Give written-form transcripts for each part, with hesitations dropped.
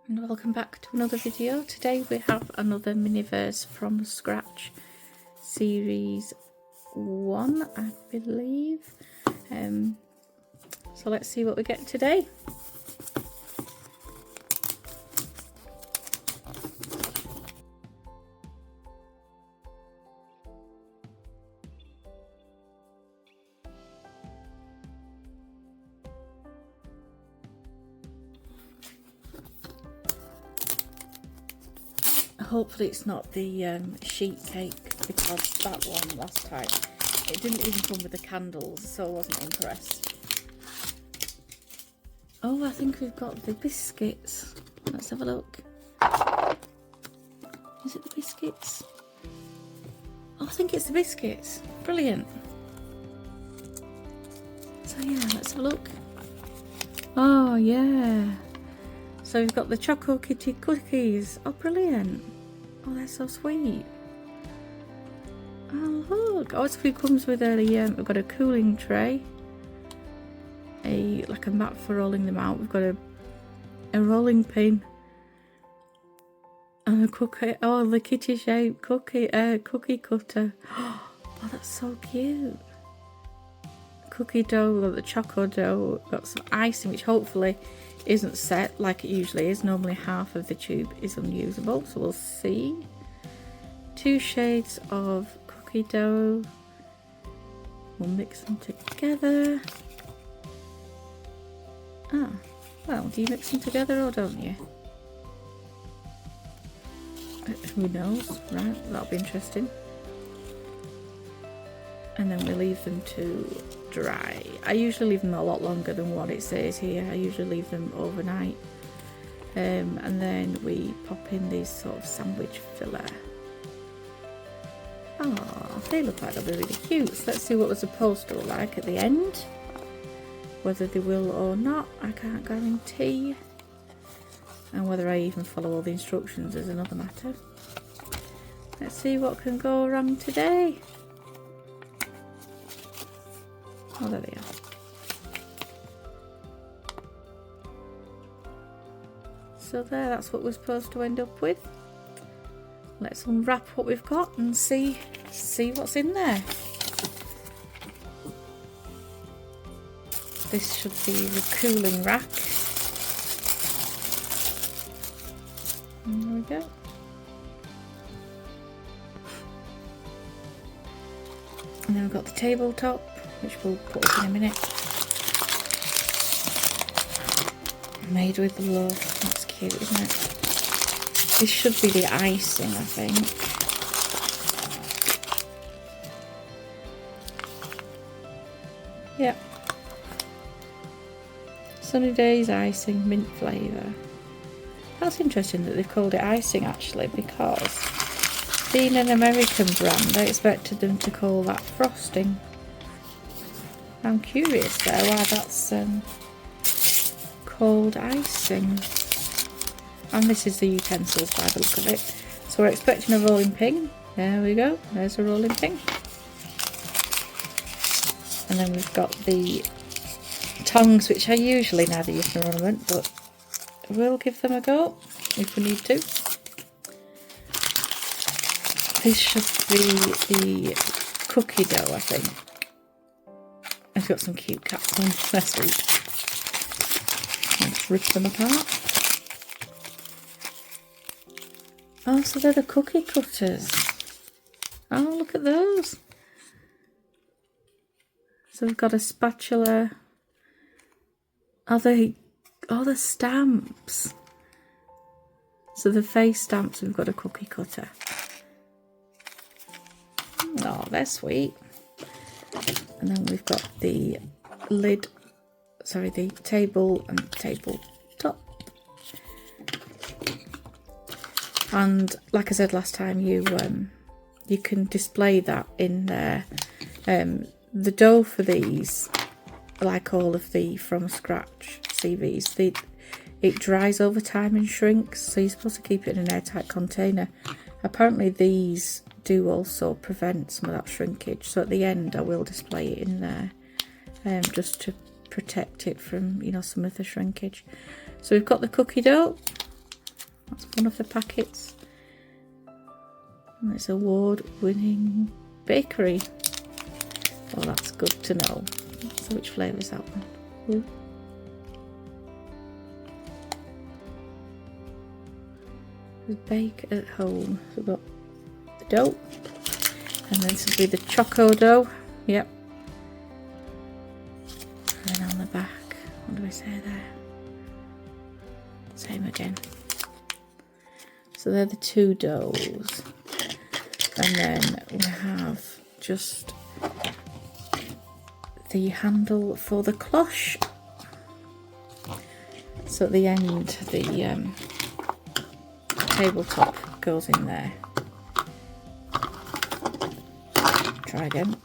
And welcome back to another video. Today we have another Miniverse from scratch series 1, I believe. So let's see what we get today. Hopefully it's not the sheet cake, because that one last time, it didn't even come with the candles, so I wasn't impressed. Oh, I think we've got the biscuits. Let's have a look. Is it the biscuits? Oh, I think it's the biscuits. Brilliant. So yeah, let's have a look. Oh yeah. So we've got the Choco Kitty cookies. Oh, brilliant. Oh, they're so sweet. Oh, look. Oh, it comes with a, we've got a cooling tray. Like a mat for rolling them out. We've got a rolling pin. And a cookie. Oh, the kitty shaped cookie cutter. Oh, that's so cute. Cookie dough, we've got the choco dough, we've got some icing, which hopefully isn't set like it usually is. Normally half of the tube is unusable, so we'll see. 2 shades of cookie dough. We'll mix them together. Ah, well, do you mix them together or don't you? Who knows? Right, that'll be interesting. And then we leave them to dry. I usually leave them a lot longer than what it says here. I usually leave them overnight. And then we pop in these sort of sandwich filler. Oh, they look like they'll be really cute. So let's see what the supposed to look like at the end. Whether they will or not, I can't guarantee. And whether I even follow all the instructions is another matter. Let's see what can go wrong today. Oh, there they are. So there, that's what we're supposed to end up with. Let's unwrap what we've got and see what's in there. This should be the cooling rack. And there we go. And then we've got the tabletop, which we'll put up in a minute. Made with love. That's cute, isn't it? This should be the icing, I think. Yep. Sunny Days icing, mint flavour. That's interesting that they've called it icing actually, because being an American brand, I expected them to call that frosting. I'm curious though why that's called icing. And this is the utensils by the look of it. So we're expecting a rolling pin. There we go, there's a rolling pin. And then we've got the tongs, which I usually never use for ornament, but we'll give them a go if we need to. This should be the cookie dough, I think. It's got some cute caps on. They're sweet. Let's rip them apart. Oh, so they're the cookie cutters. Oh, look at those. So we've got a spatula. Oh, the stamps. So the face stamps, we've got a cookie cutter. Oh, they're sweet. And then we've got the lid, sorry, the table and tabletop. And like I said last time, you can display that in there. The dough for these, like all of the from scratch CVs, it dries over time and shrinks, so you're supposed to keep it in an airtight container. Apparently these do also prevent some of that shrinkage, so at the end I will display it in there, just to protect it from, you know, some of the shrinkage. So we've got the cookie dough, That's one of the packets. And it's award-winning bakery. Oh, that's good to know. So which flavour is that one? Ooh. Bake at home. So we've got the dough. And then this will be the choco dough. Yep. And then on the back, what do we say there? Same again. So they're the two doughs. And then we have just the handle for the cloche. So at the end, the tabletop goes in there. Try again.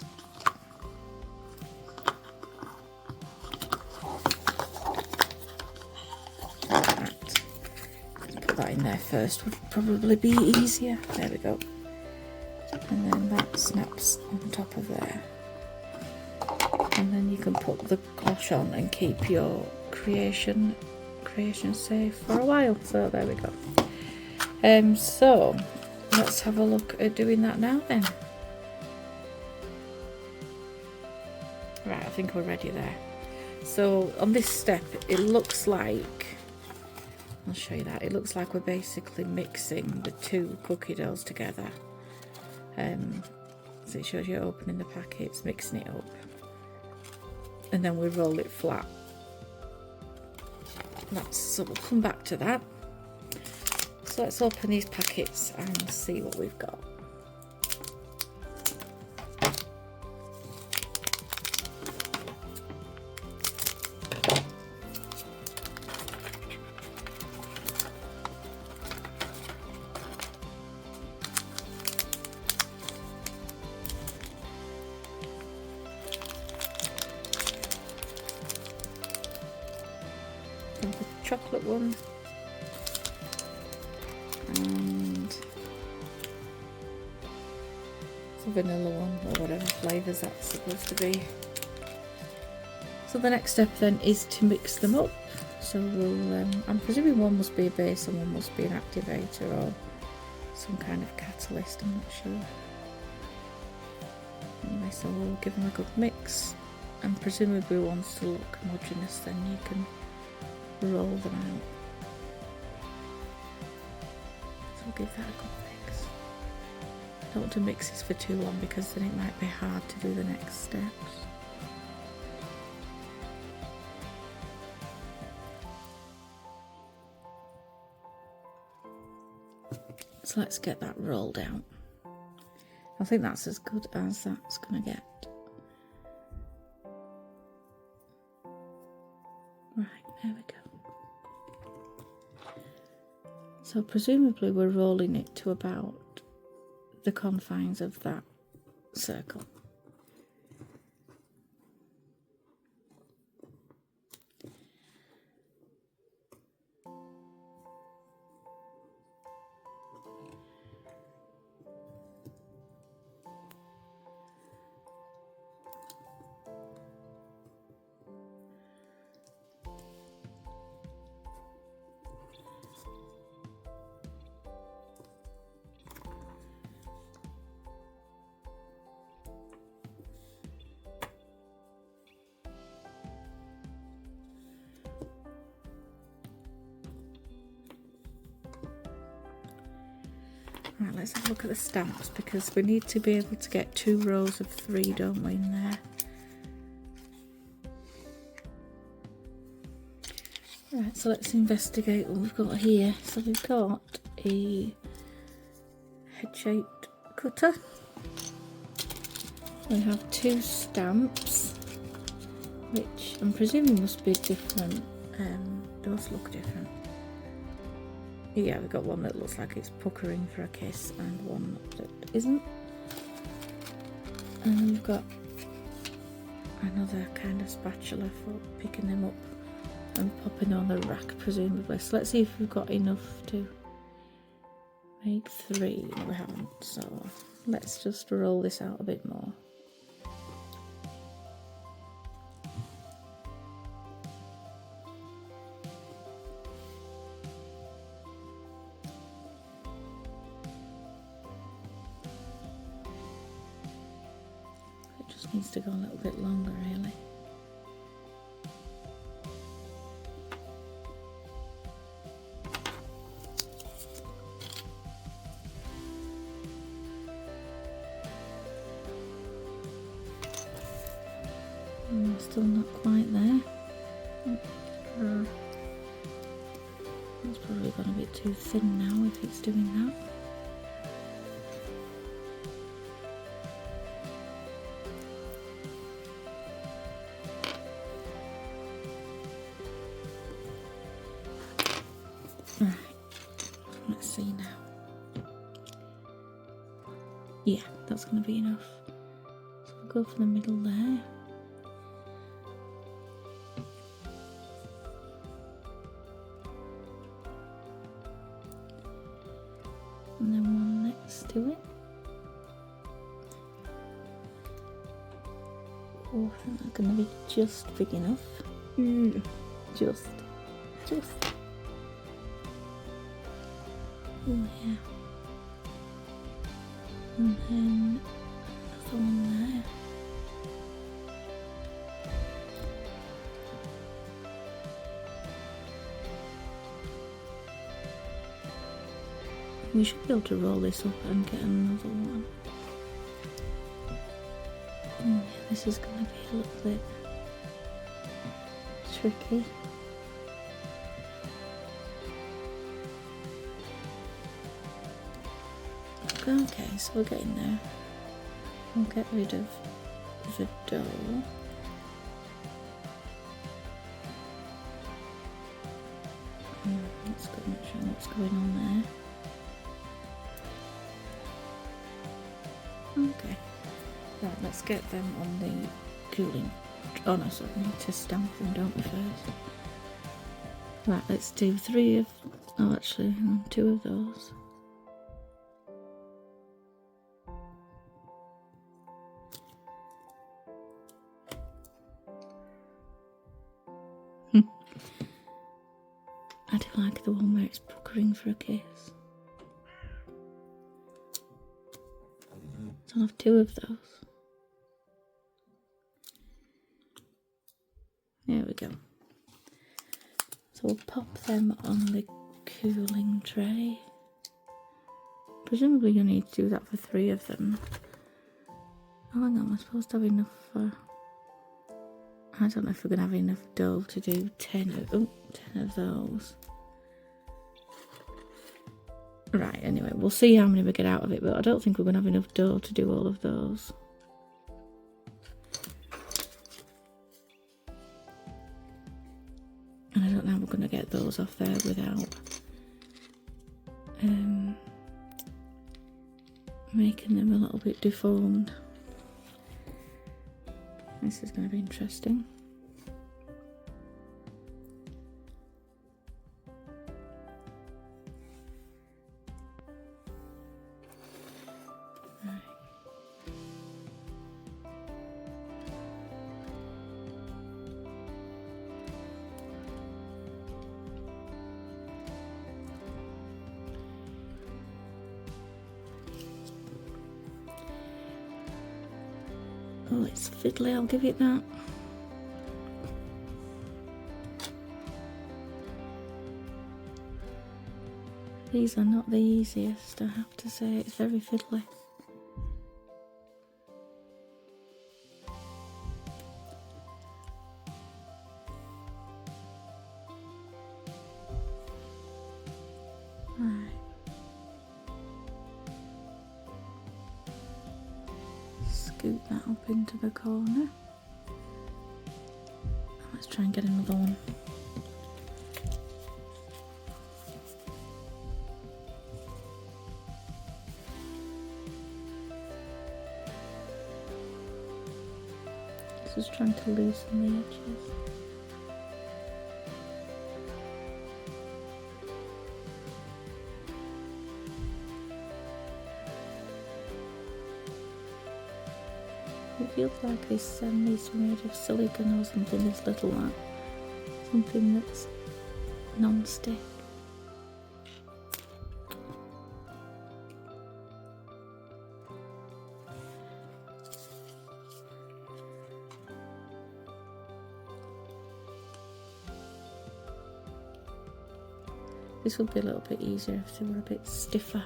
Put that in there first would probably be easier. There we go. And then that snaps on top of there. And then you can put the cloche on and keep your creation safe for a while. So there we go. So let's have a look at doing that now then. Right, I think we're ready there. So on this step, it looks like, I'll show you that, it looks like we're basically mixing the two cookie doughs together. So it shows you opening the packets, mixing it up, and then we roll it flat. So we'll come back to that. So let's open these packets and see what we've got. The chocolate one and the vanilla one, or whatever flavours that's supposed to be. So the next step then is to mix them up. So we'll, I'm presuming one must be a base and one must be an activator or some kind of catalyst, I'm not sure. Anyway, so we'll give them a good mix, and presumably once to look homogeneous, then you can roll them out. So we'll give that a good mix. I don't want to mix this for too long because then it might be hard to do the next steps. So let's get that rolled out. I think that's as good as that's going to get. Right, there we go. So presumably we're rolling it to about the confines of that circle. Right, let's have a look at the stamps because we need to be able to get 2 rows of 3, don't we, in there? Right, so let's investigate what we've got here. So we've got a head-shaped cutter. We have 2 stamps, which I'm presuming must be different. Those look different. Yeah, we've got one that looks like it's puckering for a kiss and one that isn't. And we've got another kind of spatula for picking them up and popping on the rack, presumably. So let's see if we've got enough to make 3. No, we haven't. So let's just roll this out a bit more. Just needs to go a little bit longer, really. Still not quite there. It's probably gone a bit too thin now if it's doing that. Right, let's see now. Yeah, that's going to be enough. So we'll go for the middle there. And then one next to it. Oh, I think that's going to be just big enough. Just. Oh yeah. And then another one there. We should be able to roll this up and get another one. Oh yeah, this is going to be a little bit tricky. Okay, so we're getting there. We'll get rid of the dough. Let's go and show what's going on there. Okay, right, let's get them on the cooling. Oh no, sorry, we need to stamp them, don't we, first? Right, let's do 3 of, oh actually, 2 of those. I do like the one where it's puckering for a kiss. So I'll have 2 of those. There we go. So we'll pop them on the cooling tray. Presumably you need to do that for 3 of them. Oh hang on, we're supposed to have enough for... I don't know if we're going to have enough dough to do 10 of those. Right, anyway, we'll see how many we get out of it, but I don't think we're going to have enough dough to do all of those. And I don't know how we're going to get those off there without making them a little bit deformed. This is going to be interesting. Right. Oh, it's fiddly, I'll give it that. These are not the easiest, I have to say, it's very fiddly. Right. Scoot that up into the corner. Let's try and get another one. Just trying to loosen the edges. It feels like this needs to be made of silicone or something, this little one. Something that's non-stick. This would be a little bit easier if they were a bit stiffer.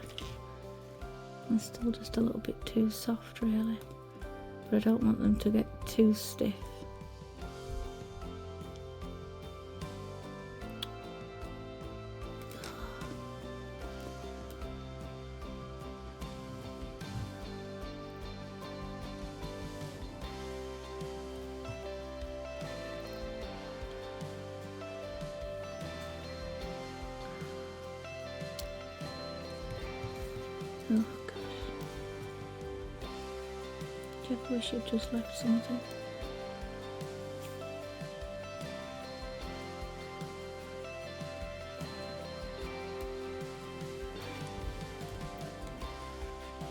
And still just a little bit too soft really. But I don't want them to get too stiff. Oh gosh. Do you ever wish you'd just left something?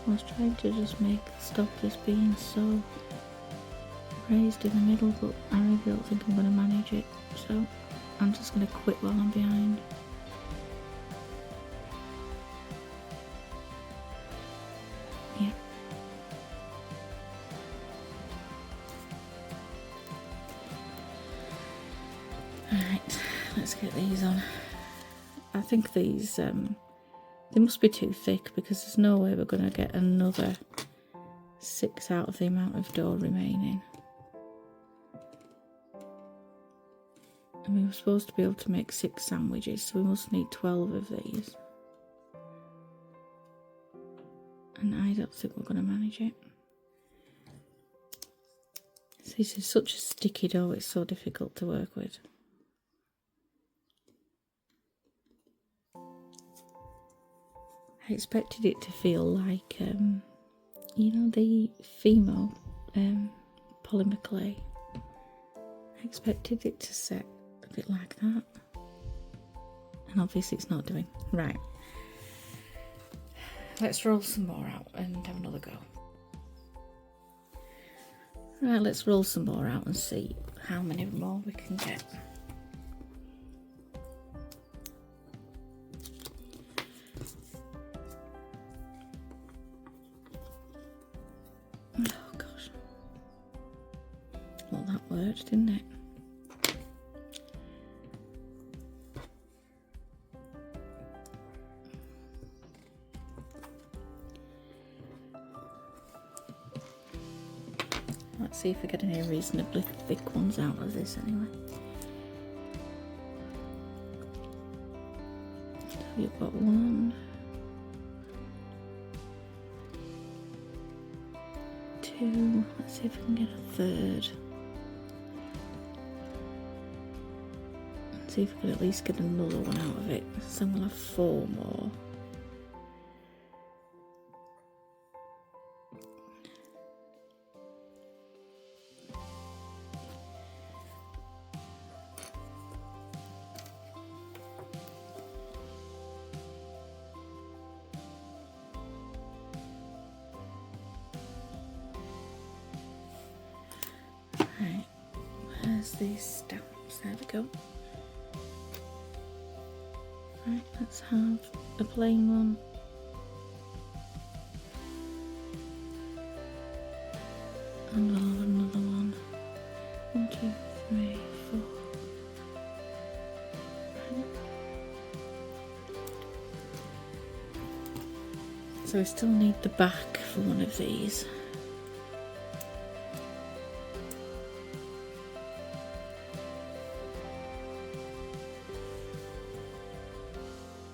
I was trying to just stop this being so raised in the middle, but I really don't think I'm going to manage it, so I'm just going to quit while I'm behind. Yeah. Alright, let's get these on. I think these, they must be too thick because there's no way we're going to get another 6 out of the amount of dough remaining. And we were supposed to be able to make 6 sandwiches, so we must need 12 of these. And I don't think we're going to manage it. This is such a sticky dough, it's so difficult to work with. I expected it to feel like, you know, the Fimo polymer clay. I expected it to set a bit like that. And obviously it's not doing. Right. Let's roll some more out and have another go. Right, let's roll some more out and see how many more we can get. Oh gosh. Well, that worked, didn't it? Let's see if we get any reasonably thick ones out of this anyway. So you've got 1, 2, let's see if we can get a third. Let's see if we can at least get another one out of it. So we'll have 4 more. Right, where's these stamps? There we go. Right, let's have a plain one. And we'll have another one. 1, 2, 3, 4. Right. So we still need the back for one of these.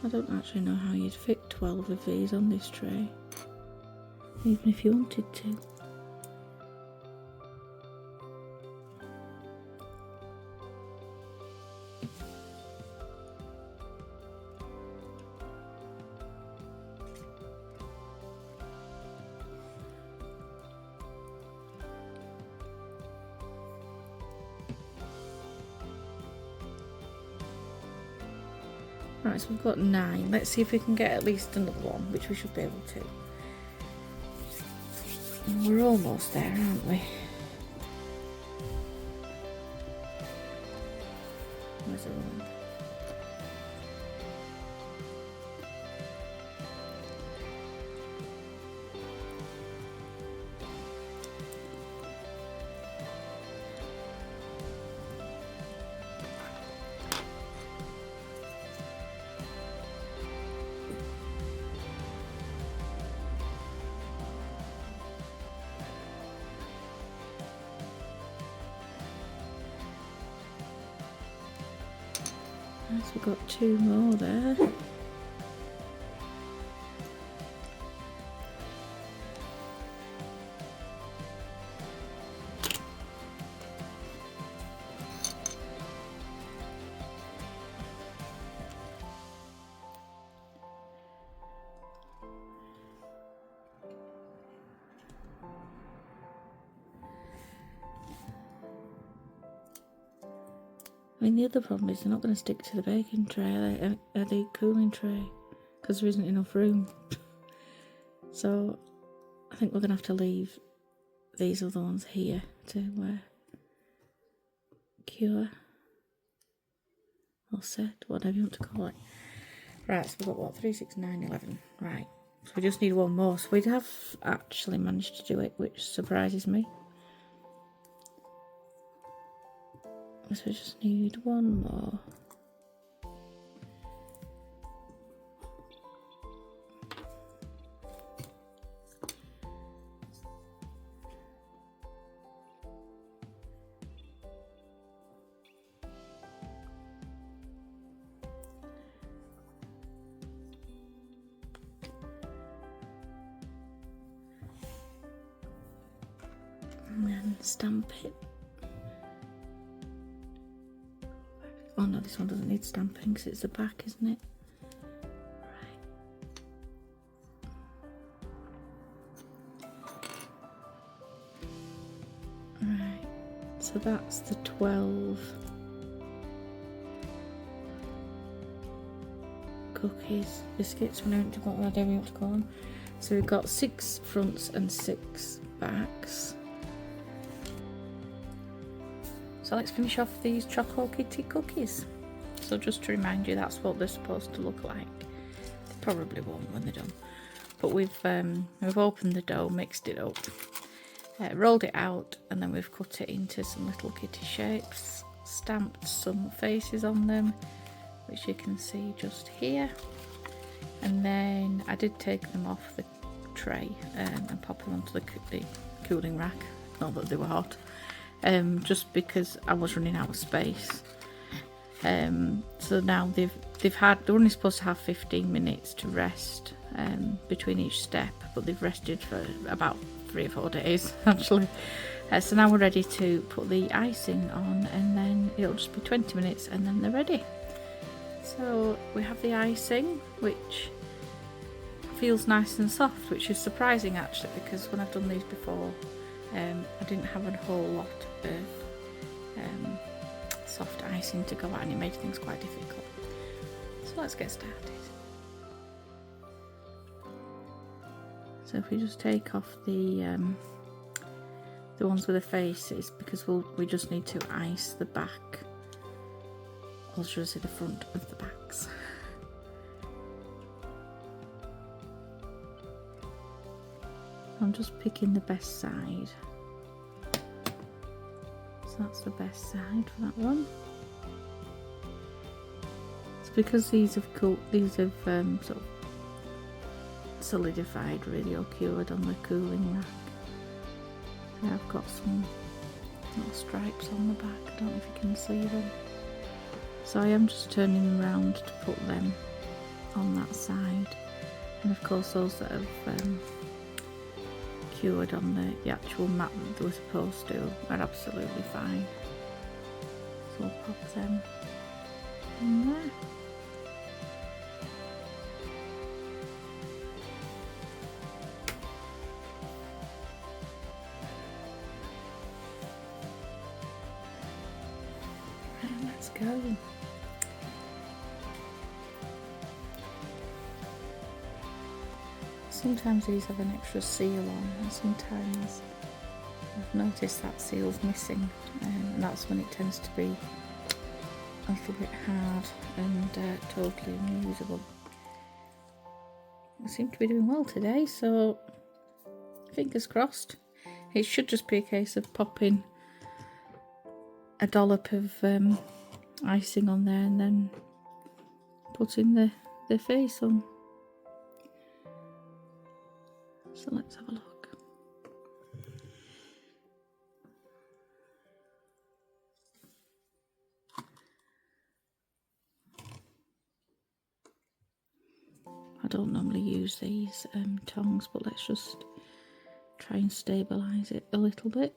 I don't actually know how you'd fit 12 of these on this tray, even if you wanted to. Right, so we've got 9. Let's see if we can get at least another one, which we should be able to. And we're almost there, aren't we? Where's the one? we've got 2 more there. I mean, the other problem is they're not going to stick to the baking tray, are the cooling tray, because there isn't enough room. So I think we're going to have to leave these other ones here to cure or set, whatever you want to call it. Right, so we've got what, 3, 6, 9, 11. Right, so we just need one more. So we have actually managed to do it, which surprises me. So we just need one more. And then stamp it. Oh no, this one doesn't need stamping because it's the back, isn't it? Right, so that's the 12 cookies, biscuits, whatever you want to call them. So we've got 6 fronts and 6 backs. So let's finish off these Choco Kitty cookies. So just to remind you, that's what they're supposed to look like. They probably won't when they're done. But we've opened the dough, mixed it up, rolled it out, and then we've cut it into some little kitty shapes, stamped some faces on them, which you can see just here. And then I did take them off the tray and pop them onto the cooling rack, not that they were hot. Just because I was running out of space. So now they're only supposed to have 15 minutes to rest between each step, but they've rested for about 3 or 4 days actually. So now we're ready to put the icing on, and then it'll just be 20 minutes and then they're ready. So we have the icing, which feels nice and soft, which is surprising actually, because when I've done these before, I didn't have a whole lot of soft icing to go at, and it made things quite difficult. So let's get started. So if we just take off the ones with the faces, because we just need to ice the back, or should I say the front of the backs. I'm just picking the best side. So that's the best side for that one. It's because these have sort of solidified really, or cured on the cooling rack. So I've got some little stripes on the back. I don't know if you can see them. So I am just turning them around to put them on that side. And of course those that have cured on the actual mat that they were supposed to are absolutely fine. So I'll pop them in there. And let's go. Sometimes these have an extra seal on, and sometimes I've noticed that seal's missing, and that's when it tends to be a little bit hard and totally unusable. I seem to be doing well today, so fingers crossed. It should just be a case of popping a dollop of icing on there and then putting the face on. So let's have a look. I don't normally use these tongs, but let's just try and stabilise it a little bit.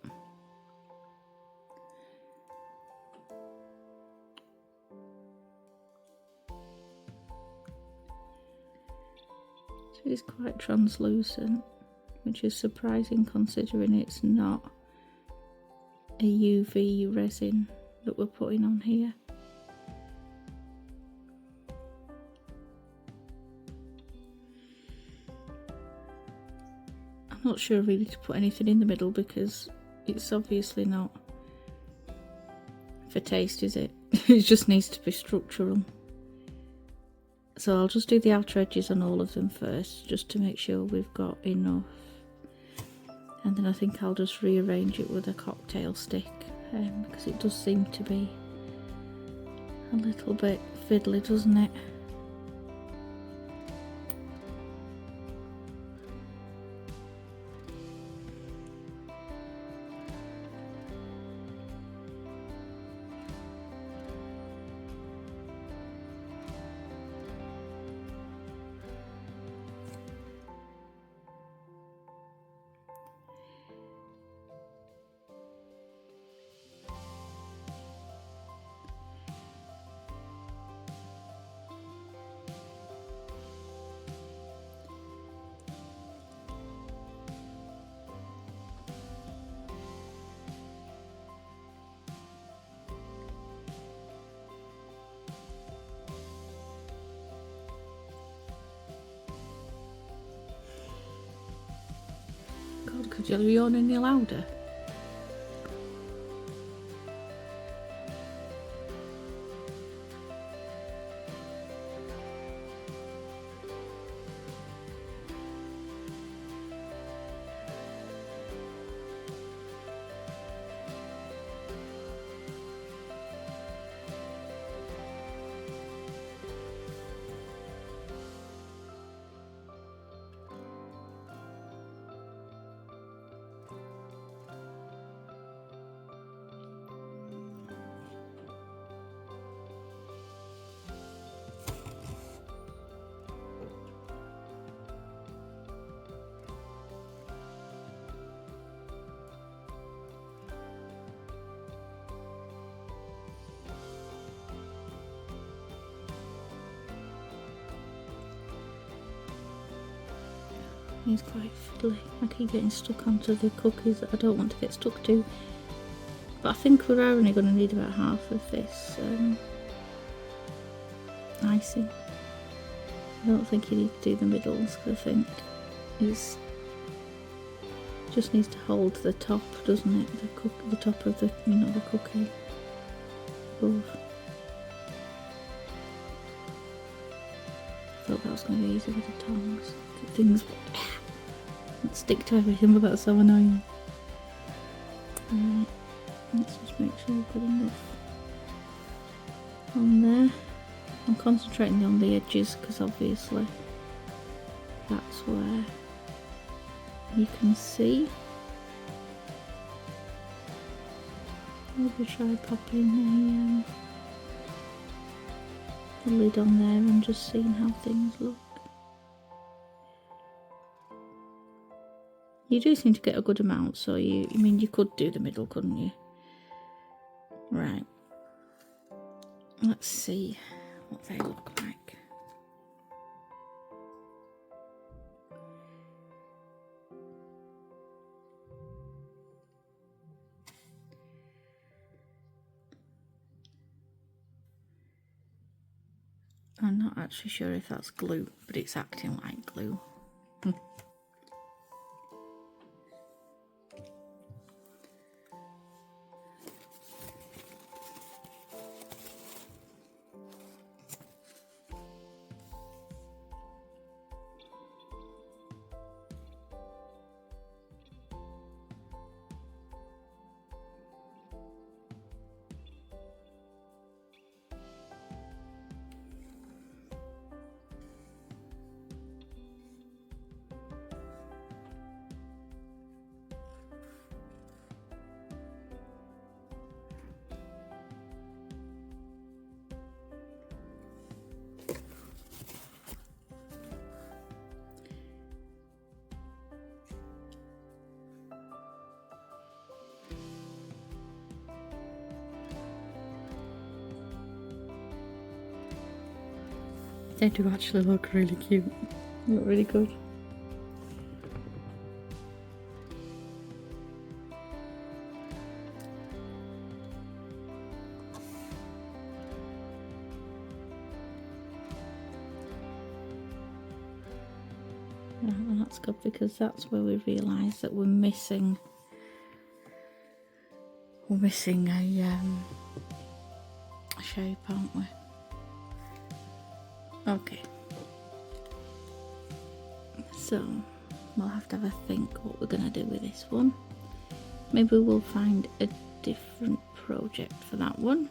So it's quite translucent, which is surprising considering it's not a UV resin that we're putting on here. I'm not sure really to put anything in the middle because it's obviously not for taste, is it? It just needs to be structural. So I'll just do the outer edges on all of them first, just to make sure we've got enough. And then I think I'll just rearrange it with a cocktail stick, because it does seem to be a little bit fiddly, doesn't it? God, could you yawn any louder? It's quite fiddly. I keep getting stuck onto the cookies that I don't want to get stuck to. But I think we're only going to need about half of this icing. I don't think you need to do the middles because I think it's just needs to hold the top, doesn't it? The top of the the cookie above. I thought that was going to be easy with the tongs. Things that stick to everything, but that's so annoying. Right, let's just make sure we've got enough on there. I'm concentrating on the edges because obviously that's where you can see. Maybe try popping a lid on there and just seeing how things look. You do seem to get a good amount, so you could do the middle, couldn't you? Right. Let's see what they look like. I'm not actually sure if that's glue, but it's acting like glue. They do actually look really cute. Look really good. Right, well that's good because that's where we realise that we're missing a shape, aren't we? Okay. So we'll have to have a think what we're gonna do with this one. Maybe we'll find a different project for that one.